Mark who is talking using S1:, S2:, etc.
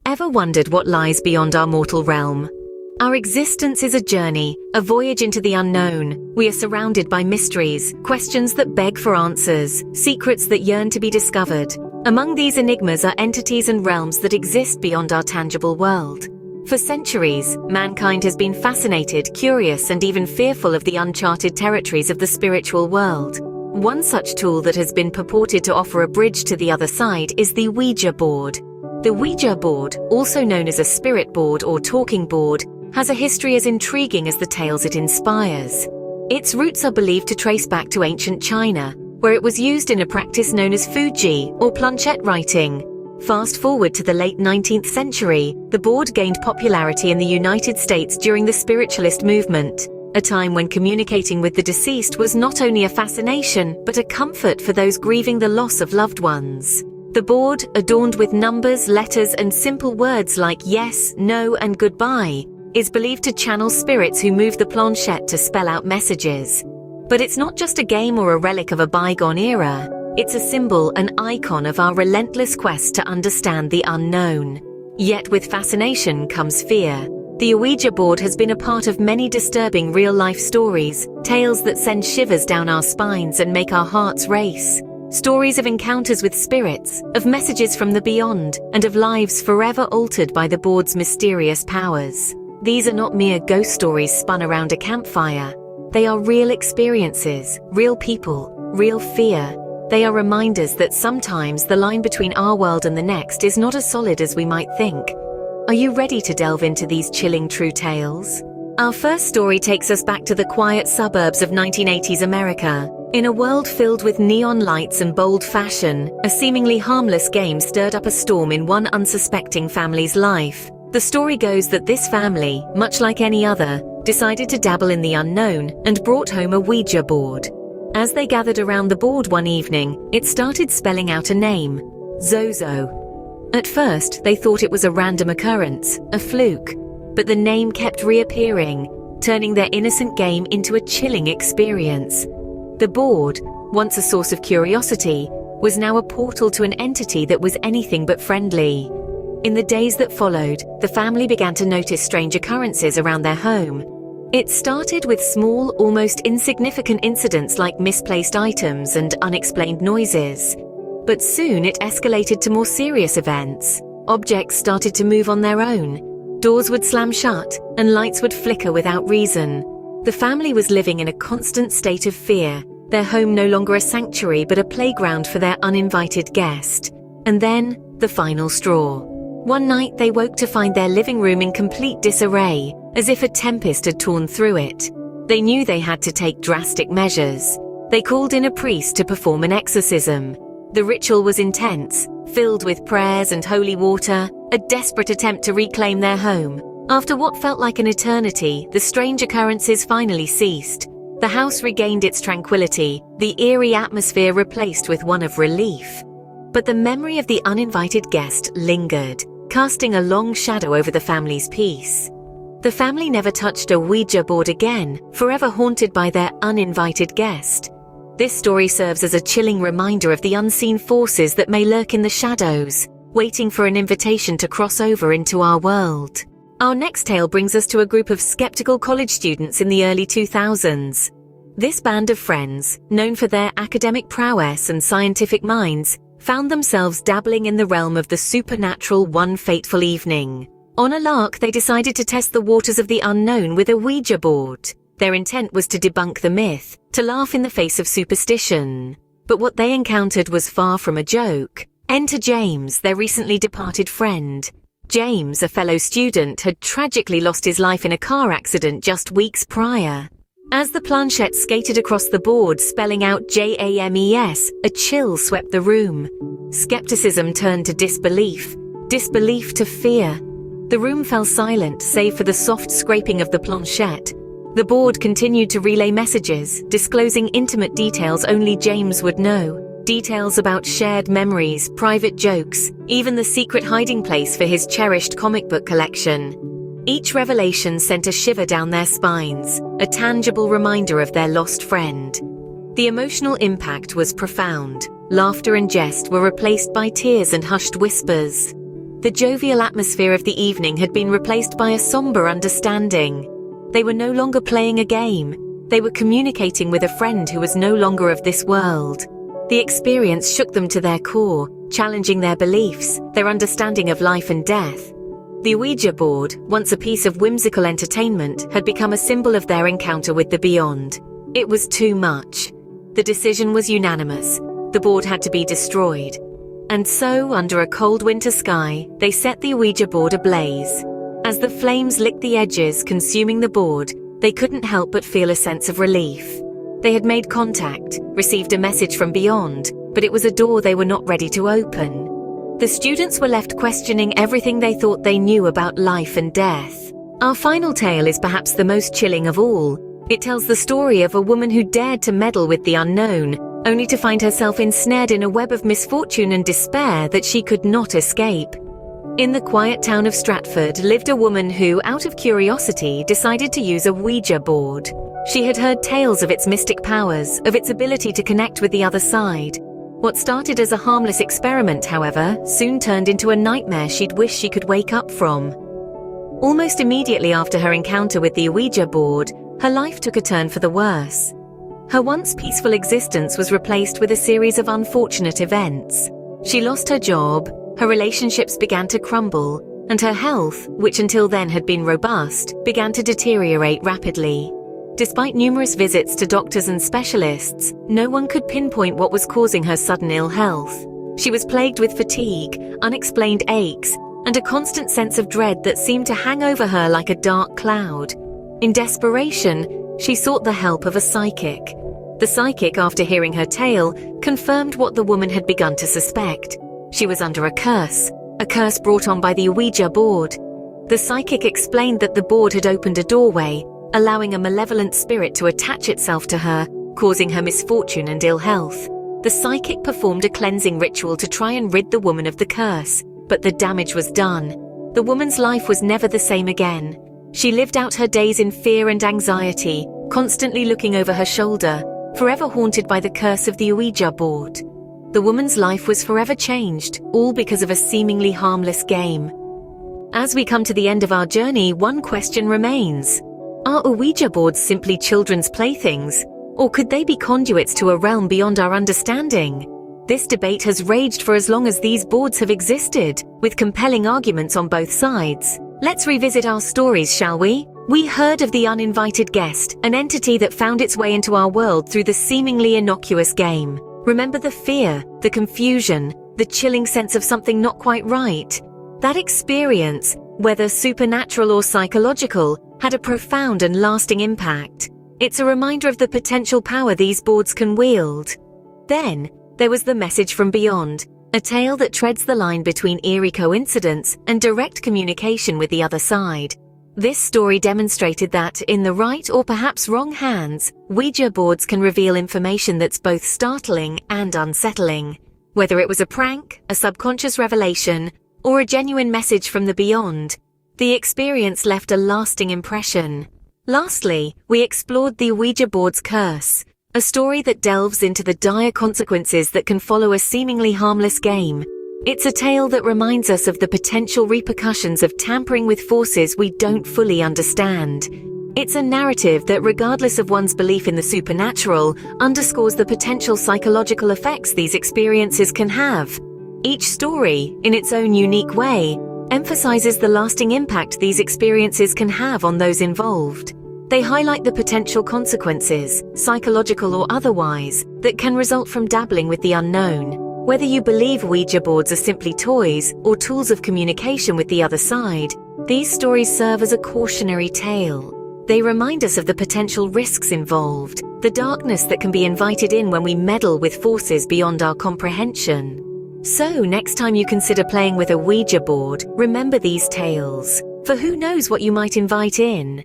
S1: Ever wondered what lies beyond our mortal realm? Our existence is a journey, a voyage into the unknown. We are surrounded by mysteries, questions that beg for answers, secrets that yearn to be discovered. Among these enigmas are entities and realms that exist beyond our tangible world. For centuries, mankind has been fascinated, curious, and even fearful of the uncharted territories of the spiritual world. One such tool that has been purported to offer a bridge to the other side is the Ouija board. The Ouija board, also known as a spirit board or talking board, has a history as intriguing as the tales it inspires. Its roots are believed to trace back to ancient China, where it was used in a practice known as Fuji or planchette writing. Fast forward to the late 19th century, the board gained popularity in the United States during the spiritualist movement, a time when communicating with the deceased was not only a fascination but a comfort for those grieving the loss of loved ones. The board, adorned with numbers, letters, and simple words like yes, no, and goodbye, is believed to channel spirits who move the planchette to spell out messages. But it's not just a game or a relic of a bygone era. It's a symbol, an icon of our relentless quest to understand the unknown. Yet with fascination comes fear. The Ouija board has been a part of many disturbing real-life stories, tales that send shivers down our spines and make our hearts race. Stories of encounters with spirits, of messages from the beyond, and of lives forever altered by the board's mysterious powers. These are not mere ghost stories spun around a campfire. They are real experiences, real people, real fear. They are reminders that sometimes the line between our world and the next is not as solid as we might think. Are you ready to delve into these chilling true tales? Our first story takes us back to the quiet suburbs of 1980s America. In a world filled with neon lights and bold fashion, a seemingly harmless game stirred up a storm in one unsuspecting family's life. The story goes that this family, much like any other, decided to dabble in the unknown and brought home a Ouija board. As they gathered around the board one evening, it started spelling out a name: Zozo. At first, they thought it was a random occurrence, a fluke, but the name kept reappearing, turning their innocent game into a chilling experience. The board, once a source of curiosity, was now a portal to an entity that was anything but friendly. In the days that followed, the family began to notice strange occurrences around their home. It started with small, almost insignificant incidents like misplaced items and unexplained noises. But soon it escalated to more serious events. Objects started to move on their own. Doors would slam shut, and lights would flicker without reason. The family was living in a constant state of fear, their home no longer a sanctuary but a playground for their uninvited guest. And then, the final straw. One night they woke to find their living room in complete disarray, as if a tempest had torn through it. They knew they had to take drastic measures. They called in a priest to perform an exorcism. The ritual was intense, filled with prayers and holy water, a desperate attempt to reclaim their home. After what felt like an eternity, the strange occurrences finally ceased. The house regained its tranquility, the eerie atmosphere replaced with one of relief. But the memory of the uninvited guest lingered, casting a long shadow over the family's peace. The family never touched a Ouija board again, forever haunted by their uninvited guest. This story serves as a chilling reminder of the unseen forces that may lurk in the shadows, waiting for an invitation to cross over into our world. Our next tale brings us to a group of skeptical college students in the early 2000s. This band of friends, known for their academic prowess and scientific minds, found themselves dabbling in the realm of the supernatural one fateful evening. On a lark, they decided to test the waters of the unknown with a Ouija board. Their intent was to debunk the myth, to laugh in the face of superstition. But what they encountered was far from a joke. Enter James, their recently departed friend. James, a fellow student, had tragically lost his life in a car accident just weeks prior. As the planchette skated across the board spelling out JAMES, a chill swept the room. Skepticism turned to disbelief, disbelief to fear. The room fell silent save for the soft scraping of the planchette. The board continued to relay messages, disclosing intimate details only James would know. Details about shared memories, private jokes, even the secret hiding place for his cherished comic book collection. Each revelation sent a shiver down their spines, a tangible reminder of their lost friend. The emotional impact was profound. Laughter and jest were replaced by tears and hushed whispers. The jovial atmosphere of the evening had been replaced by a somber understanding. They were no longer playing a game. They were communicating with a friend who was no longer of this world. The experience shook them to their core, challenging their beliefs, their understanding of life and death. The Ouija board, once a piece of whimsical entertainment, had become a symbol of their encounter with the beyond. It was too much. The decision was unanimous. The board had to be destroyed. And so, under a cold winter sky, they set the Ouija board ablaze. As the flames licked the edges, consuming the board, they couldn't help but feel a sense of relief. They had made contact, received a message from beyond, but it was a door they were not ready to open. The students were left questioning everything they thought they knew about life and death. Our final tale is perhaps the most chilling of all. It tells the story of a woman who dared to meddle with the unknown, only to find herself ensnared in a web of misfortune and despair that she could not escape. In the quiet town of Stratford lived a woman who, out of curiosity, decided to use a Ouija board. She had heard tales of its mystic powers, of its ability to connect with the other side. What started as a harmless experiment, however, soon turned into a nightmare she'd wish she could wake up from. Almost immediately after her encounter with the Ouija board, her life took a turn for the worse. Her once peaceful existence was replaced with a series of unfortunate events. She lost her job, her relationships began to crumble, and her health, which until then had been robust, began to deteriorate rapidly. Despite numerous visits to doctors and specialists, no one could pinpoint what was causing her sudden ill health. She was plagued with fatigue, unexplained aches, and a constant sense of dread that seemed to hang over her like a dark cloud. In desperation, she sought the help of a psychic. The psychic, after hearing her tale, confirmed what the woman had begun to suspect. She was under a curse brought on by the Ouija board. The psychic explained that the board had opened a doorway, allowing a malevolent spirit to attach itself to her, causing her misfortune and ill health. The psychic performed a cleansing ritual to try and rid the woman of the curse, but the damage was done. The woman's life was never the same again. She lived out her days in fear and anxiety, constantly looking over her shoulder, forever haunted by the curse of the Ouija board. The woman's life was forever changed, all because of a seemingly harmless game. As we come to the end of our journey, one question remains. Are Ouija boards simply children's playthings, or could they be conduits to a realm beyond our understanding? This debate has raged for as long as these boards have existed, with compelling arguments on both sides. Let's revisit our stories, shall we? We heard of the uninvited guest, an entity that found its way into our world through the seemingly innocuous game. Remember the fear, the confusion, the chilling sense of something not quite right? That experience, whether supernatural or psychological, had a profound and lasting impact. It's a reminder of the potential power these boards can wield. Then, there was the message from beyond, a tale that treads the line between eerie coincidence and direct communication with the other side. This story demonstrated that, in the right or perhaps wrong hands, Ouija boards can reveal information that's both startling and unsettling. Whether it was a prank, a subconscious revelation, or a genuine message from the beyond, the experience left a lasting impression. Lastly, we explored the Ouija board's curse, a story that delves into the dire consequences that can follow a seemingly harmless game. It's a tale that reminds us of the potential repercussions of tampering with forces we don't fully understand. It's a narrative that, regardless of one's belief in the supernatural, underscores the potential psychological effects these experiences can have. Each story, in its own unique way, emphasizes the lasting impact these experiences can have on those involved. They highlight the potential consequences, psychological or otherwise, that can result from dabbling with the unknown. Whether you believe Ouija boards are simply toys or tools of communication with the other side, these stories serve as a cautionary tale. They remind us of the potential risks involved, the darkness that can be invited in when we meddle with forces beyond our comprehension. So, next time you consider playing with a Ouija board, remember these tales, for who knows what you might invite in.